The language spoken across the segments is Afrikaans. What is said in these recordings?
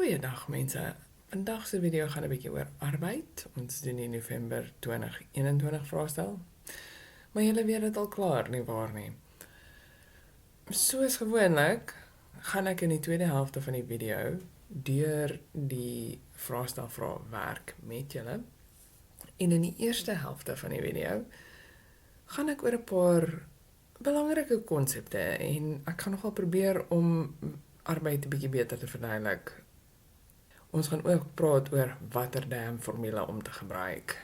Goeiedag mense. Vandag se video gaan 'n bietjie oor arbeid. Ons doen die November 2021 vraestel. Maar julle weet dit al klaar, nie waar nie? Soos gewoonlik gaan ek in die tweede helfte van die video deur die vraestel werk met julle. En in die eerste helfte van die video gaan ek oor 'n paar belangrike konsepte en ek gaan nogal probeer om arbeid 'n bietjie beter te verduidelik. Ons gaan ook praat oor watter formule om te gebruik.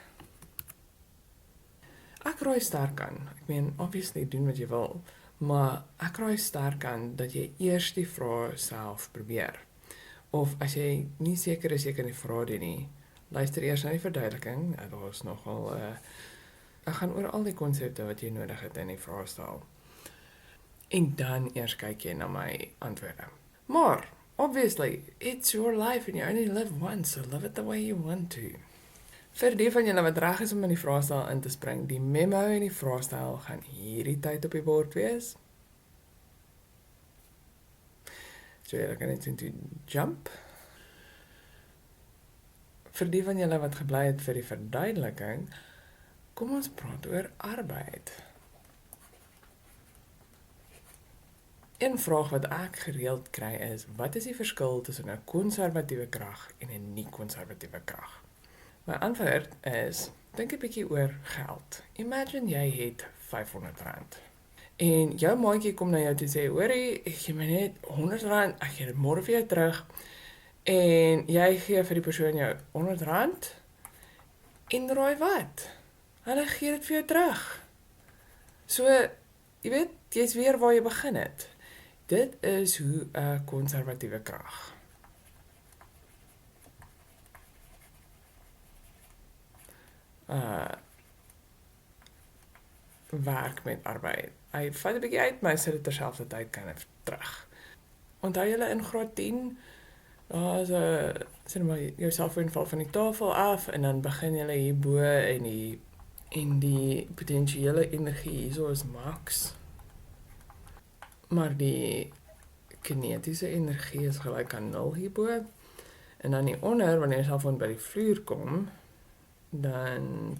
Ek raai sterk aan. Ek meen, obviously doen wat jy wil, maar ek raai sterk aan dat jy eers die vrae self probeer. Of as jy nie seker is jy kan die vrae doen nie, luister eers na die verduideliking. Daar is nogal ek gaan oor al die konsepte wat jy nodig het in die vraestel. En dan eers kyk jy na my antwoorde. Maar obviously, it's your life and you only live once, so live it the way you want to. Vir die van julle wat reg is om in die vraestel in te spring, die memo en die vraestel gaan hierdie tyd op die bord wees. So julle kan net into jump. Vir die van julle wat gebly het vir die verduideliking, kom ons praat oor arbeid. Een vraag wat ek gereeld kry is, wat is die verskil tussen 'n konservatiewe krag en 'n nie-konservatiewe krag? My antwoord is, dink 'n bietjie oor geld. Imagine jy het R500. En jou maatjie kom na jou toe sê, hoorie, ek gee my net R100, ek gee dit môre vir jou terug. En jy gee vir die persoon jou R100 en raai wat? Hulle gee dit vir jou terug. So, jy weet, jy's weer waar jy begin het. Dit is hoe 'n konservatiewe krag werk met arbeid. Hy vat 'n bietjie uit, maar hy sit dit terselfdertyd kan terug. Onthou julle in graad 10, daar's 'n sien maar jou selfoon val van die tafel af en dan begin julle hierbo en die potensiële energie hierso is max. Maar die kinetiese energie is gelyk aan 0 hierbo. En dan hieronder, wanneer jy selfoon by die vloer kom, dan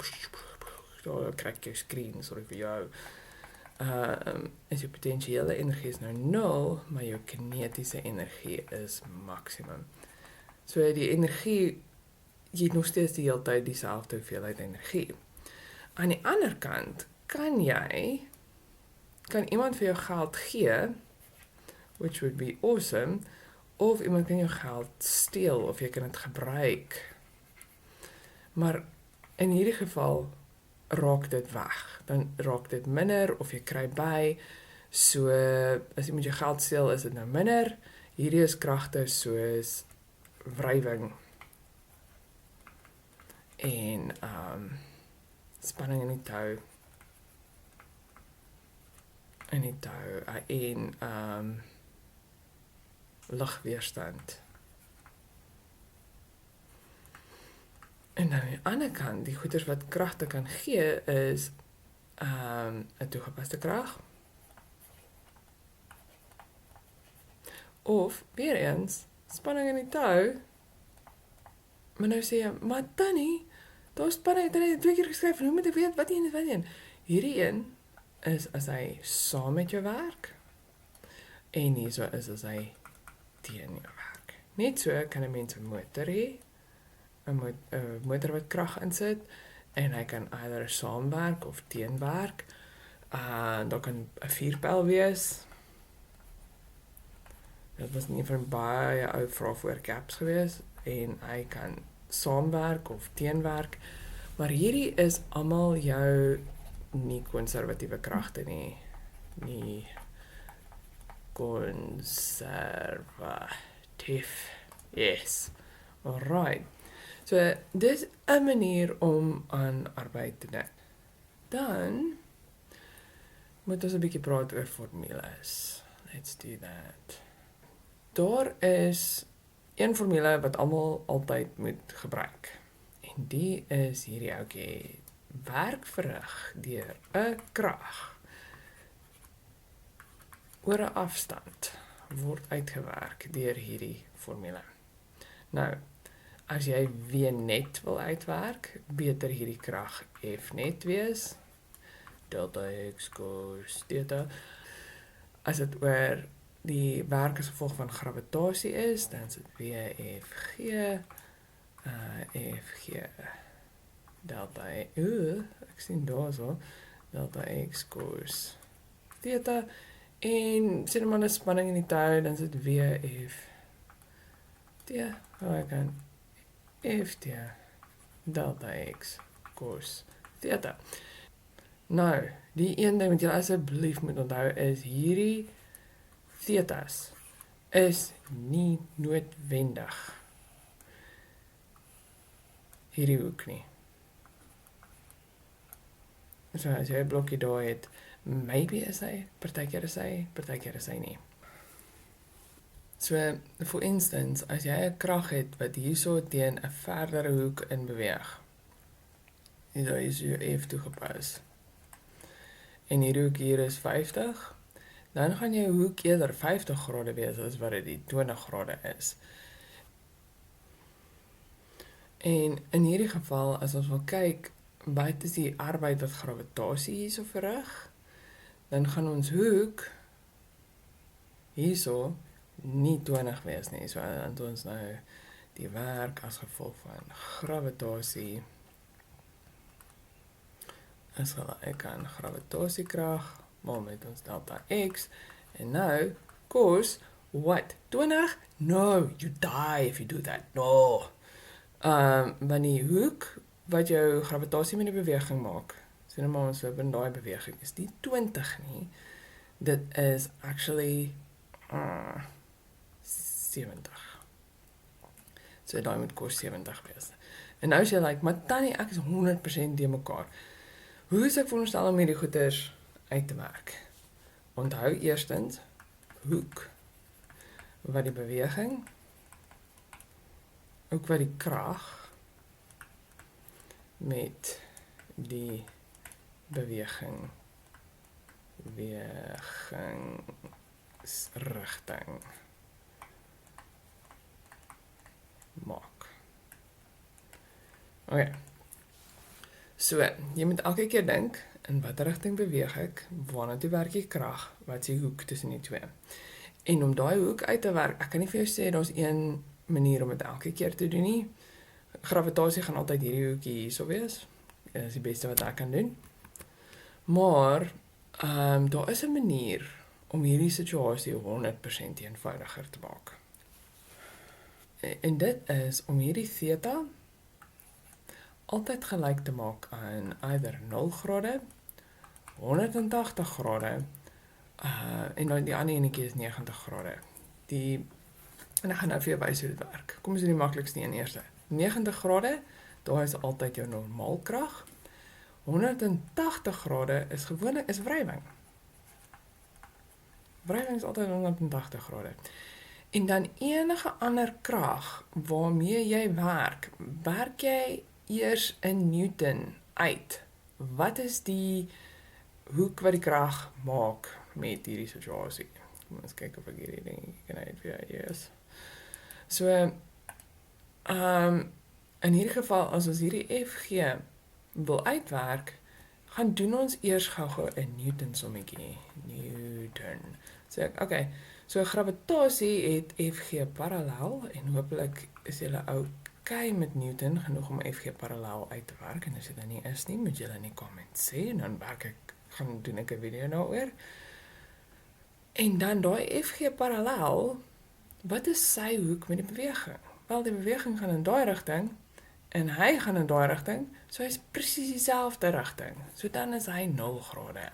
daar kry jy screen, sorry vir jou. Is jou potensiële energie is nou 0, maar jou kinetiese energie is maksimum. So die energie, jy het nog steeds die hele tyd dieselfde hoeveelheid energie. Aan die ander kant, kan iemand vir jou geld gee, which would be awesome, of iemand kan jou geld steel, of jy kan dit gebruik. Maar in hierdie geval raak dit weg. Dan raak dit minder, of jy kry by. So, as iemand jou geld steel, is dit nou minder. Hierdie is kragte soos wrywing en spanning in die tou. En lugweerstand. En dan aan die ander kant, die goeders wat kragte kan gee, is 'n toegepaste krag. Of, weer eens, spanning in die tou. Maar nou sê jy, maar Tannie, daar is spanning, Tannie het 2 keer geskryf, hoe moet ek weet, wat een? Hierdie een is as hy saam met jou werk, en hierso is as hy teen jou werk. Net so kan 'n mens 'n motor hê, 'n motor wat krag insit, en hy kan either saamwerk of teenwerk. Daar kan 'n vuurpyl wees. Dit was nie van baie ou vrae voor caps gewees, en hy kan saamwerk of teenwerk, maar hierdie is almal jou nie konservatiewe kragte nie. Nie konservatief. Yes. Alright. So, dis 'n manier om aan arbeid te dink. Dan moet ons 'n bietjie praat oor formules. Let's do that. Daar is een formule wat almal altyd moet gebruik. En die is hierdie ouetjie. Werk verrig deur 'n krag oor 'n afstand word uitgewerk deur hierdie formule. Nou, as jy W net wil uitwerk, beter hierdie krag F net wees. Delta X kos theta. As dit oor die werk as gevolg van gravitasie is, dan is dit WFG, FG, delta ek sien daar so, delta X kos theta, en sê maar 'n spanning in die tou, dan is dit WF, ek kan FT, delta X kos theta. Nou, die een ding wat jy asseblief moet onthou is hierdie thetas is nie noodwendig hierdie hoek nie. So as jy 'n blokkie daar het, maybe is hy, partykeer is hy nie. So, for instance, as jy 'n krag het wat hierso teen 'n verdere hoek in beweeg, hier is jou F toegepas, en hierdie hoek hier is 50, dan gaan jou hoek eerder 50 grade wees as wat dit die 20 grade is. En in hierdie geval, as ons wil kyk, wat is die arbeid wat gravitasie hierso verrig, dan gaan ons hoek hierso nie 20 wees nie. So dan ons nou die werk as gevolg van gravitasie is gelyk aan gravitasiekrag maar met ons delta X, en nou cos what? 20? No, you die if you do that. No. Want die hoek wat jou gravitasie met die beweging maak, sê nou maar ons loop in daai beweging, is die 20 nie. Dit is actually 70. So daai moet cos 70 wees. En nou sê like, maar Tannie, ek is 100% die mekaar. Hoe is ek veronderstel om hierdie goeders uit te werk? Onthou eerstens hoek wat die beweging, ook wat die krag met die bewegingsrigting maak. Okay. So, jy moet elke keer dink, in watter rigting beweeg ek, waarna toe werk die krag, wat is die hoek tussen die twee. En om daai hoek uit te werk, ek kan nie vir jou sê, daar's een manier om dit elke keer te doen nie. Gravitasie gaan altyd hierdie hoekie hierso wees. Dit is die beste wat ek kan doen. Maar, daar is 'n manier om hierdie situasie 100% eenvoudiger te maak. En dit is om hierdie theta altyd gelyk te maak aan either 0 grade, 180 grade, en dan die ander enetjie is 90 grade. En ek gaan nou vir jou wys hoe dit werk. Kom ons doen die maklikste een eers. 90 grade, daar is altyd jou normaalkrag. 180 grade is gewoonlik wrywing. Wrywing is altyd 180 grade. En dan enige ander krag waarmee jy werk jy eers in Newton uit. Wat is die hoek wat die krag maak met hierdie situasie? Kom ons kyk of ek hierdie ding kan uitweer. So, in hierdie geval, as ons hierdie FG wil uitwerk, gaan doen ons eers gou-gou 'n Newton sommetjie. Newton. So, okay. So gravitasie het FG parallel, en hopelik is julle okay met Newton genoeg om FG parallel uit te werk, en as dit dan nie is nie, moet julle in die comment sê, en dan doen ek 'n video daaroor. En dan daai FG parallel, wat is sy hoek met die beweging? Wel, die beweging gaan in daai rigting, en hy gaan in daai rigting, so hy is presies dieselfde rigting. So dan is hy 0 grade.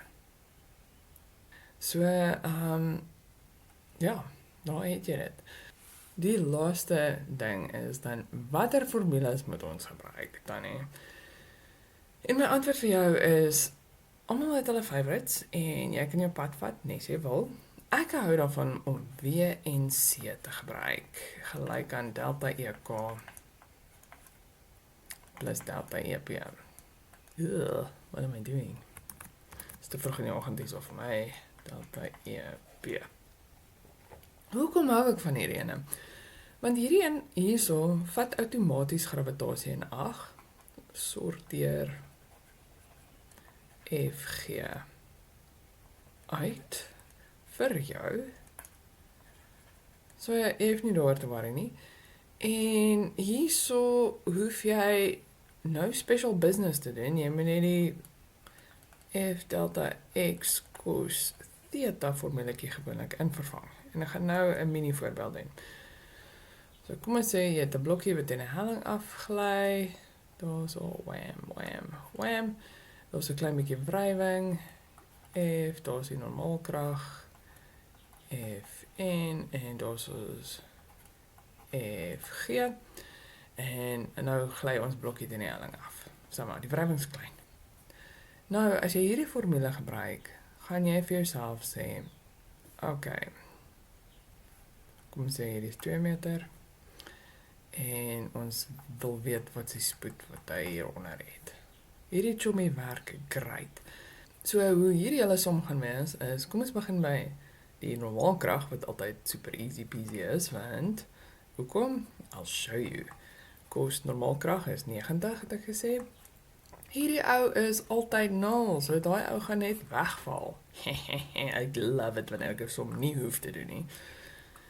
So, ja, daar het jy dit. Die laaste ding is dan, watter formules moet ons gebruik dan nie? En my antwoord vir jou is, almal het hulle favorites, en jy kan jou pad vat, nes jy wil. Ek hou daarvan om W en C te gebruik, gelyk aan delta EK plus delta EP. What am I doing? Is te vroeg in die oggend hierso vir my, delta EP. Hoekom hou ek van hierdie ene? Want hierdie een hierso vat outomaties gravitasie in ag. Sorteer FG uit vir jou. So jy hoef nie daar te worry nie. En hierso hoef jy nou special business te doen. Jy moet net die F delta X cos theta formuletjie gewoonlik invervang. En ek gaan nou 'n mini voorbeeld doen. So kom ons sê jy het 'n blokkie wat in 'n helling afgly. Daar's al wham. Daar's 'n klein bietjie wrywing. F, daar's die normaalkrag. Fn en daar's ons Fg. En nou gly ons blokkie in die helling af. Sê maar, die wrywing is klein. Nou, as jy hierdie formule gebruik, gaan jy vir jouself sê, okay, kom ons sê hier is 2 meter, en ons wil weet wat die spoed wat hy hieronder het. Hierdie chommy werk great. So, hoe hierdie hele som gaan wees is, kom ons begin by die normaalkrag, wat altyd super easy peasy is, want, hoekom? I'll show you. Cos normaalkrag is 90, het ek gesê. Hierdie ou is altyd 0, so daai ou gaan net wegval. Ek love it wanneer ek 'n som nie hoef te doen nie.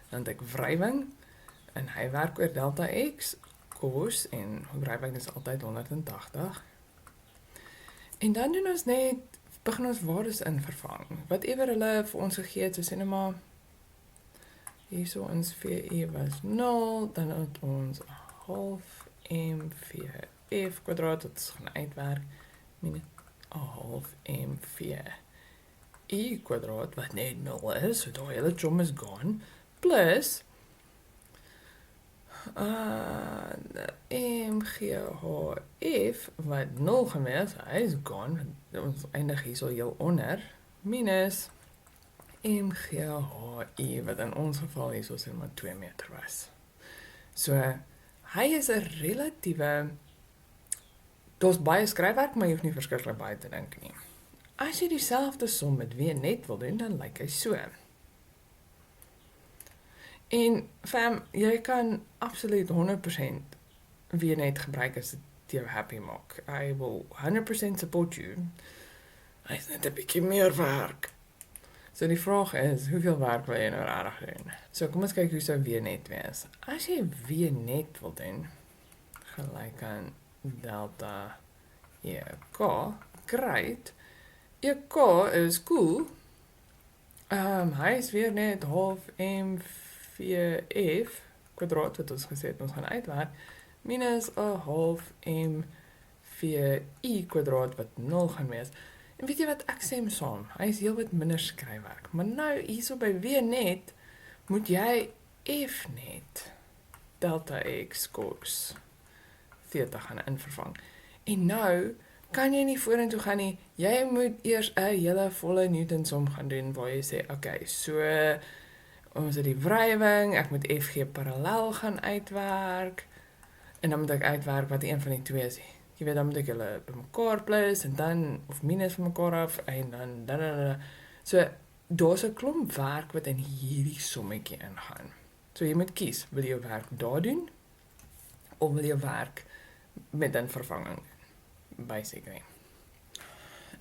Dan het ek wrywing, en hy werk oor delta x, cos, en wrywing is altyd 180. En dan doen ons net, begin ons waardes in vervang. Whatever hulle vir ons gegee het, so sê nou maar, hierso ons VE was 0, dan het ons half mv kwadraat, dat gaan uitwerk, min half mv kwadraat, wat net 0 is, so daai hele chom is gone, plus mghf, wat 0 gewees, hy is gone, ons eindig hierso heel onder, minus mghi, wat in ons geval hierso sê maar 2 meter was. So, hy is 'n relatiewe, daar's baie skryfwerk, maar jy hoef nie verskriklik baie te dink nie. As jy dieselfde som met W net wil doen, dan lyk hy so. En fam, jy kan absoluut 100% W net gebruik as dit jou happy maak. I will 100% support you. Hy is net 'n bietjie meer werk. So die vraag is, hoeveel werk wil jy nou regtig doen? So kom ons kyk hoe sou W net wees. As jy W net wil doen, gelyk aan delta EK, great. EK is cool. Hy is weer net half mvf kwadraat, wat ons gesê het, ons gaan uitwerk, minus 'n half mvi kwadraat, wat 0 gaan wees. En weet jy wat, ek sê hom saam, hy is heel wat minder skryfwerk. Maar nou, hierso by W net, moet jy F net delta x cos theta gaan invervang. En nou, kan jy nie vorentoe gaan nie, jy moet eers 'n hele volle Newton som gaan doen, waar jy sê, okay, so, ons het die wrywing, ek moet FG parallel gaan uitwerk, en dan moet ek uitwerk wat een van die twee is. Jy weet, dan moet ek hulle bymekaar plus, en dan, of minus van mekaar af, en dan. So, daar's 'n klomp werk wat in hierdie sommetjie ingaan. So, jy moet kies, wil jy werk daar doen, of wil jy werk met 'n vervanging, basically.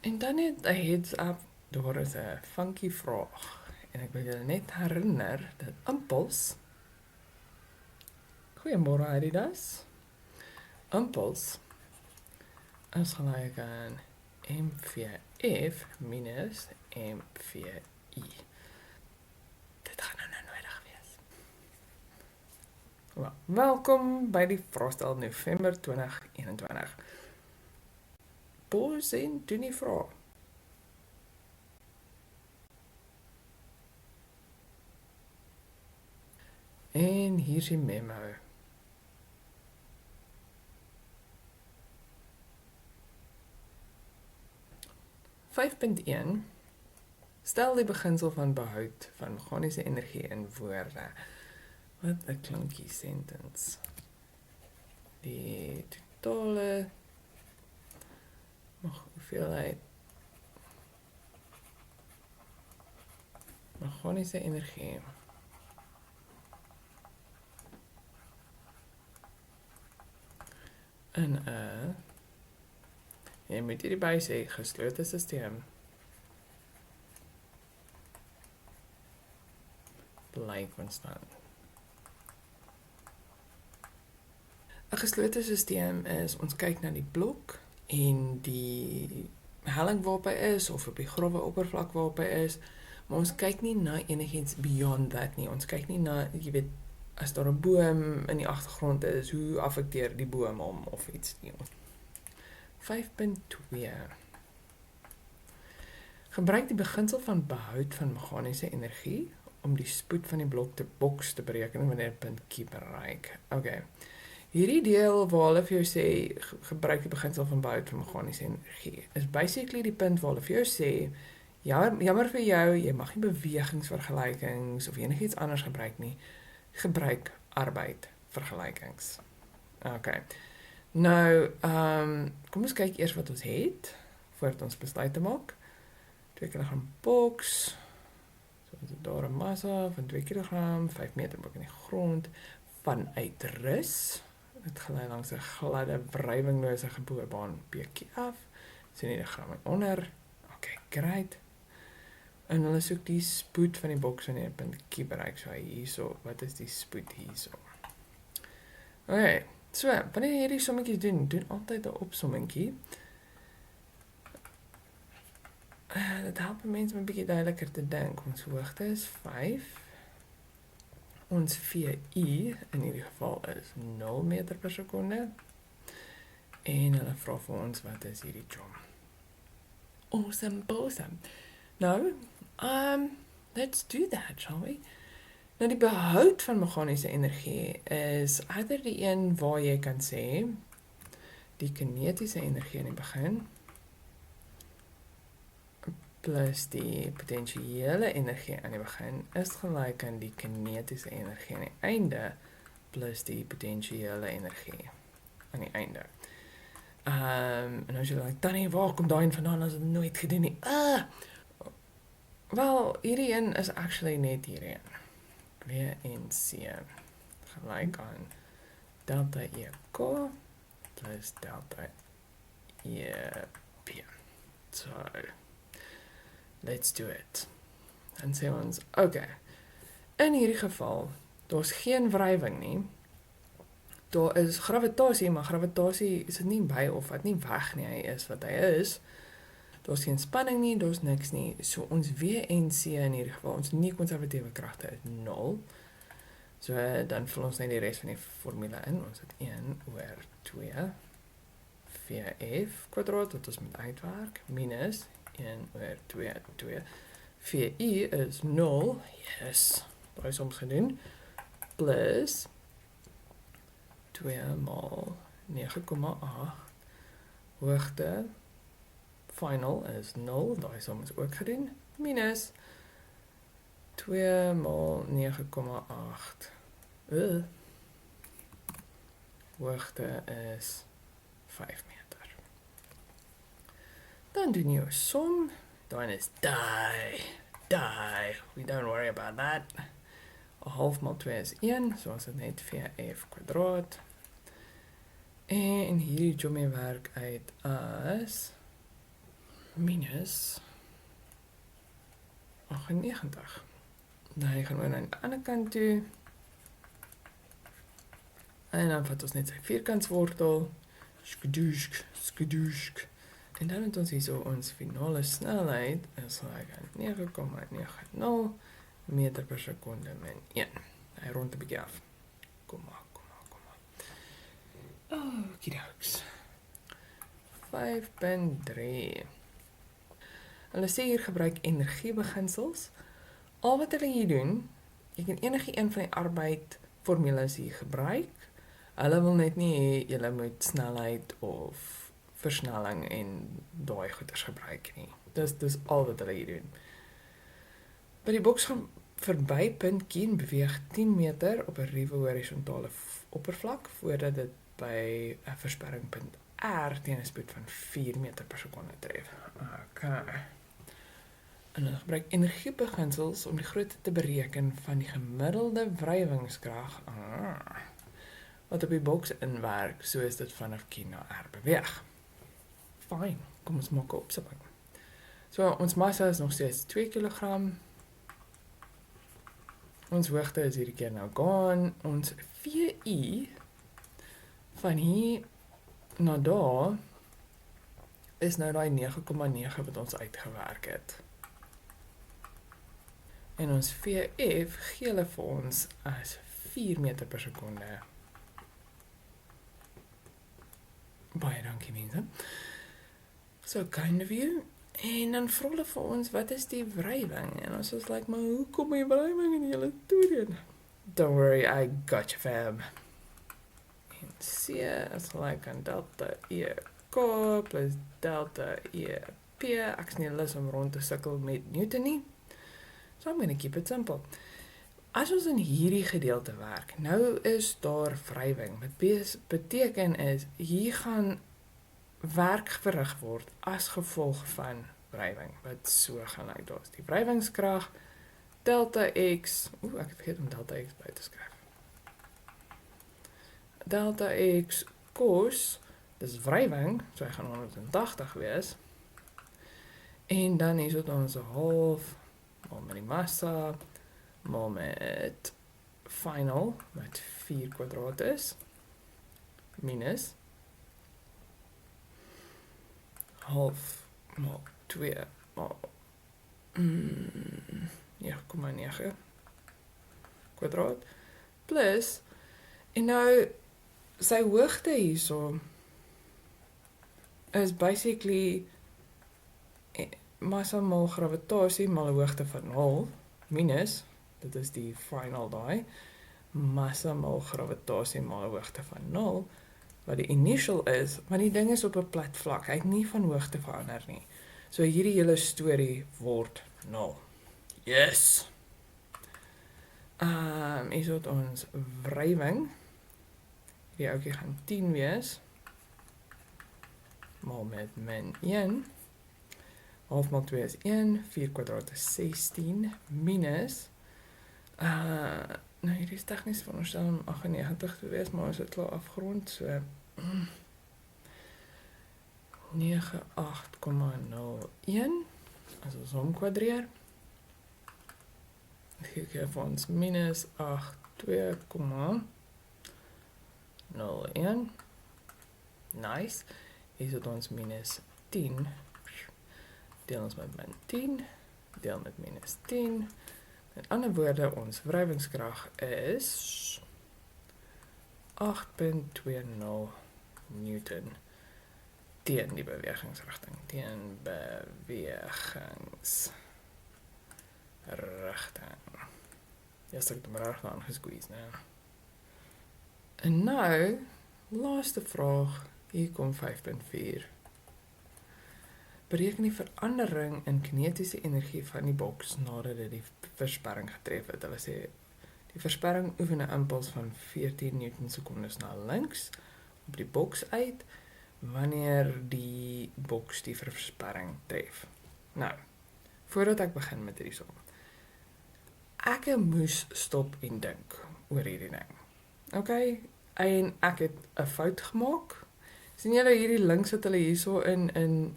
En dan het 'n heads up, daar is 'n funky vraag, en ek wil julle net herinner, dat impuls, goeiemôre Adidas, impuls, is gelyk aan mvf minus mvi. Dit gaan nou nodig wees. Welkom by die Vraestel November 2021. Pause en doen die vraag. En hier is die memo. .1 Stel die beginsel van behoud van meganiese energie in woorde. Wat 'n klankie sentence. Die totale hoeveelheid meganiese energie in 'n, jy moet hierby sê, geslote stelsel bly konstant. 'n Geslote stelsel is, ons kyk na die blok en die helling waarop hy is, of op die grouwe oppervlak waarop hy is, maar ons kyk nie na enigiets beyond that nie. Ons kyk nie na, jy weet, as daar 'n boom in die agtergrond is, hoe affekteer die boom hom of iets nie. 5.2 Gebruik die beginsel van behoud van meganiese energie om die spoed van die blok te boks te bereken wanneer punt Q bereik. Okay. Hierdie deel waar hulle vir jou sê, gebruik die beginsel van behoud van meganiese energie, is basically die punt waar hulle vir jou sê, jammer vir jou, jy mag nie bewegingsvergelykings of enigiets anders gebruik nie. Gebruik arbeidvergelykings. Okay. Nou, kom ons kyk eers wat ons het, voordat ons besluit te maak. 2 kg boks, so is dit daar 'n massa van 2 kg, 5 meter bo in die grond, vanuit rus. Dit gelei langs 'n gladde, wrywinglose geboorbaan PQ af. So nie 'n gram onder. Okay, great. En hulle soek die spoed van die boks wanneer punt Q bereik. So hierso, wat is die spoed hierso? Okay, so wanneer jy hierdie sommetjies doen altyd 'n opsommingkie. Dit help mense om 'n bietjie duideliker te dink. Ons hoogte is 5. Ons VI in hierdie geval is 0 meter per sekonde. En hulle vra vir ons, wat is hierdie jom? Awesome. Nou, let's do that, shall we? Nou, die behoud van meganiese energie is either die een waar jy kan sê, die kinetiese energie in die begin, plus die potentiële energie aan die begin is gelyk aan die kinetiese energie aan die einde plus die potentiële energie aan die einde. En as jy like, Tannie, waar kom daai vandaan as dit nooit gedoen nie? Wel, hierdie een is actually net hierdie een. W en C gelyk aan delta EK plus delta EP. So, let's do it. Dan sê ons, okay, in hierdie geval, daar's geen wrywing nie. Daar is gravitasie, maar gravitasie is dit nie by of wat nie weg nie, hy is wat hy is. Daar's geen spanning nie, daar's niks nie. So ons W en C in hierdie geval, ons nie-konservatiewe kragte is 0. So dan vul ons net die res van die formule in. Ons het 1 oor 2 VF kwadraat, wat ons moet uitwerk, minus 1 oor 2 VI is 0, yes, daar is ons gedoen, plus 2 maal 9,8, hoogte, final is 0, daar is ons ook gedoen, minus 2 maal 9,8, hoogte is 5 meter. Dan doen jy jou som, dan is die, we don't worry about that. 'n half maal 2 is 1, so ons het net 4f kwadraat. En hierdie jommie werk uit as minus 98. Nou, jy gaan oor na die ander kant toe. En dan vat ons net sy vierkantswortel. Skadoosk. En dan het ons hier so ons finale snelheid is like 9,90 meter per sekonde min 1. Hy rond 'n bietjie af. Kom maar. Okidooks. 5.3. Hulle sê hier gebruik energiebeginsels. Al wat hulle hier doen, jy kan enige een van die arbeid formules hier gebruik. Hulle wil net nie hê jy moet snelheid of versnelling en daai goeders gebruik nie. Dis al wat hulle hier doen. By die boks gaan verby punt Q en beweeg 10 meter op 'n ruwe horisontale oppervlak voordat dit by 'n versperringpunt R teen 'n spoed van 4 meter per sekonde tref. Okay. En hulle gebruik energiebeginsels om die grootte te bereken van die gemiddelde wrywingskrag. wat op die boks inwerk, soos dit vanaf Q na R beweeg. Fyn, kom ons maak 'n opsomming. So, ons massa is nog steeds 2 kg. Ons hoogte is hierdie keer nou gaan. Ons VI van hier na daar is nou daai 9,9 wat ons uitgewerk het. En ons VF gee hulle vir ons as 4 meter per sekonde. Baie dankie mense. So kind of you. En dan vra hulle vir ons, wat is die wrywing? En ons is like, maar hoe kom die wrywing in julle toerien? Don't worry, I got you fam. En C is gelyk aan delta EK plus delta EP. Ek is nie lus om rond te sukkel met Newton nie. So I'm gonna keep it simple. As ons in hierdie gedeelte werk, nou is daar wrywing. Wat beteken is, hier gaan werk verrig word as gevolg van wrywing, wat so gaan lyk. Daar is die wrywingskrag, delta X, ek het vergeet om delta X by te skryf. Delta X cos, dis wrywing, so hy gaan 180 wees. En dan is dit ons half, mal met die massa, mal met final, wat 4 kwadraat is, minus half maal 2 maal 9,9 kwadraat plus, en nou sy hoogte hierso is basically massa maal gravitasie maal 'n hoogte van 0 minus, dit is die final daai, massa maal gravitasie maal 'n hoogte van 0, wat die initial is, maar die ding is op 'n plat vlak, hy het nie van hoogte verander nie. So hierdie hele storie word 0. Yes! Is dit ons wrywing, die ouetjie gaan 10 wees, maal met min 1, half maal 2 is 1, 4 kwadraat is 16, minus, nou hierdie is tegnies veronderstel om 98 te wees, maar ons het klaar afgerond, so 98,01, as ons omkwadreer, gee ek vir ons minus 82,01, nice, is dit ons minus 10, deel ons met min 10, deel met minus 10, met ander woorde, ons wrywingskrag is 8,20 Newton teen die bewegingsrigting. Teen bewegingsrigting. Yes, ek het hom reg aangesqueeze, né? En nou, laaste vraag, hier kom 5.4. Bereken die verandering in kinetiese energie van die boks nadat dit die versperring getref het. Hulle sê, die versperring oefen 'n impuls van 14 Newton sekondes na links op die boks uit, wanneer die boks die versperring tref. Nou, voordat ek begin met hierdie som, ek moes stop en dink oor hierdie ding. Okay, en ek het 'n fout gemaak. Sien julle hierdie links wat hulle hierso in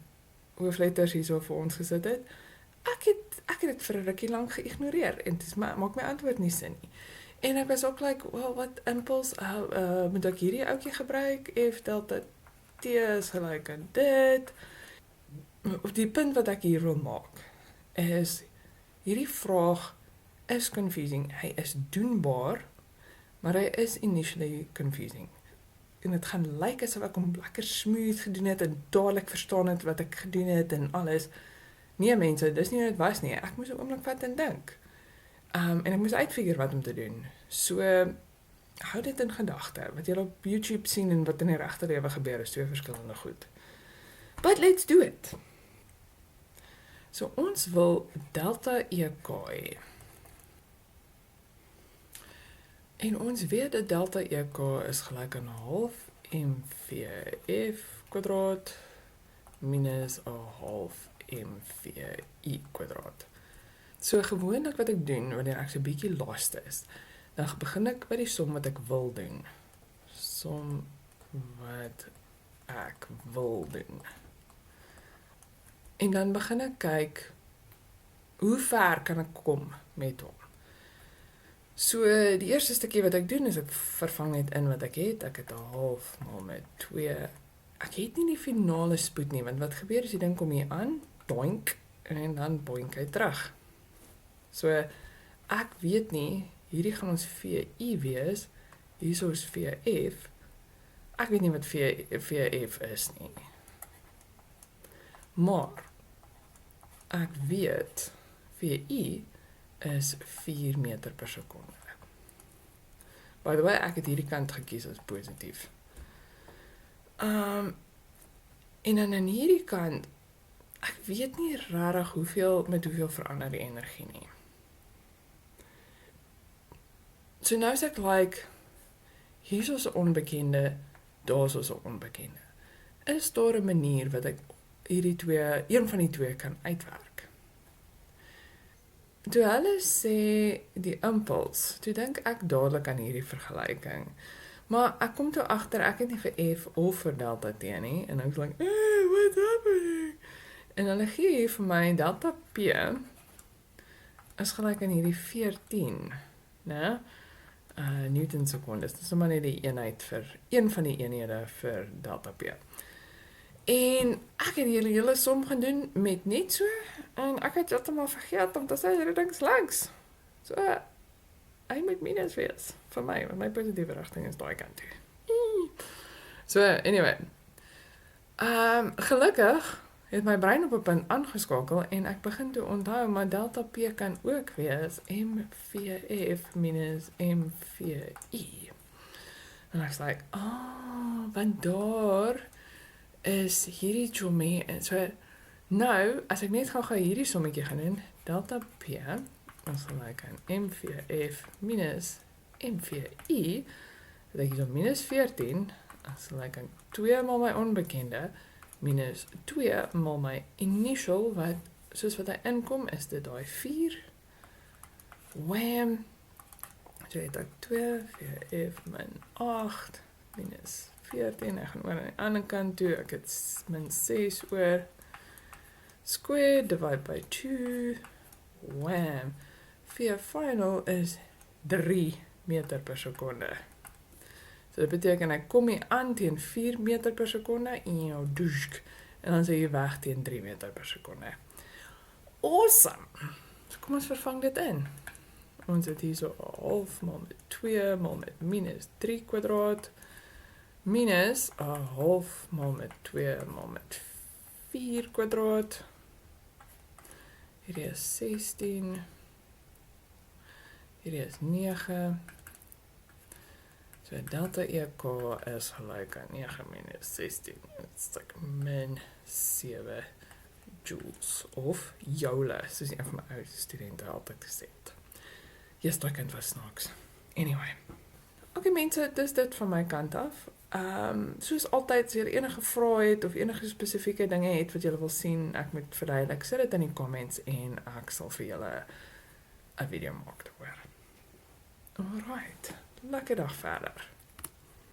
hoofletters hierso vir ons gesit het? Ek het dit vir 'n rukkie lank geïgnoreer en dit maak my antwoord nie sin nie. En ek was ook like, well, wat impuls, moet ek hierdie ouetjie gebruik? F delta T is gelyk aan dit. Op die punt wat ek hier wil maak, is hierdie vraag is confusing. Hy is doenbaar, maar hy is initially confusing. En het gaan lyk asof ek hom lekker smooth gedoen het en dadelik verstaan het wat ek gedoen het en alles. Nee mense, dis nie hoe dit was nie. Ek moes 'n oomblik vat en dink. En ek moes uitfigure wat om te doen. So, hou dit in gedagte. Wat jy op YouTube sien en wat in die regte lewe gebeur is 2 verskillende goed. But let's do it. So, ons wil delta EK hê. En ons weet dat delta EK is gelyk aan half mvf kwadraat minus 'n half mvi kwadraat. So gewoonlik wat ek doen wanneer ek so 'n bietjie lost is, dan begin ek by die som wat ek wil doen. som wat ek wil doen. En dan begin ek kyk, hoe ver kan ek kom met hom? So, die eerste stukkie wat ek doen, is ek vervang net in wat ek het. Ek het 'n half maal met 2. Ek het nie die finale spoed nie, want wat gebeur as die ding kom hier aan, doink, en dan boink hy terug. So, ek weet nie, hierdie gaan ons VI wees, hierso is VF, ek weet nie wat VF is nie. Maar, ek weet, VI is 4 meter per sekonde. By the way, ek het hierdie kant gekies as positief. En dan aan hierdie kant, ek weet nie rarig met hoeveel verander die energie nie. So nou is ek hier is 'n onbekende, daar is 'n onbekende. Is daar 'n manier wat ek een van die twee kan uitwerk? Toe hulle sê die impuls, toe dink ek dadelik aan hierdie vergelyking. Maar ek kom toe agter, ek het nie vir F of vir delta T nie, en ek is what's happening? En hulle gee hier vir my delta P is gelyk aan hierdie 14, né? Newton sekondes. Dit is maar net die eenheid vir een van die eenhede vir delta P. En ek het hierdie hele som gaan doen met net so, en ek het heeltemal vergeet om te sê hierdie ding is links. So, hy moet minus wees vir my, want my positiewe rigting is daai kant toe. So, anyway. Gelukkig het my brein op 'n punt aangeskakel en ek begin toe onthou, maar delta P kan ook wees MVF minus MVI. En ek sê, want daar is hierdie chomie, en so, nou, as ek net gou hierdie sommetjie gaan doen, delta P is gelyk aan MVF minus MVI, dat ek hier minus 14, is gelyk aan 2 maal my onbekende, minus 2 maal my initial, wat, soos wat hy inkom, is dit daai 4, wham, so het ek 2, VF min 8, minus 14, ek gaan oor aan die ander kant toe, ek het min 6 oor, square, divide by 2, wham, VF final is 3 meter per sekonde. So dit beteken, ek kom hier aan teen 4 meter per sekonde, en dan is hy weg teen 3 meter per sekonde. Awesome! So kom ons vervang dit in. Ons het hier so 'n half maal met 2 maal met minus 3 kwadraat, minus 'n half maal met 2 maal met 4 kwadraat. Hierdie is 16. Hierdie is 9. So delta EK is gelyk aan 9 minus 16. Dit is min 7 joules, of joule, soos een van my ou studente altyd gesê het. Yes, daai kind was snaaks. Anyway. Okay mense, dis dit van my kant af. Soos altyd, as julle enige vrae het, of enige spesifieke dinge het wat julle wil sien, ek moet verduidelik, sit dit in die comments, en ek sal vir julle 'n video maak daaroor. Alright, lekker dag verder.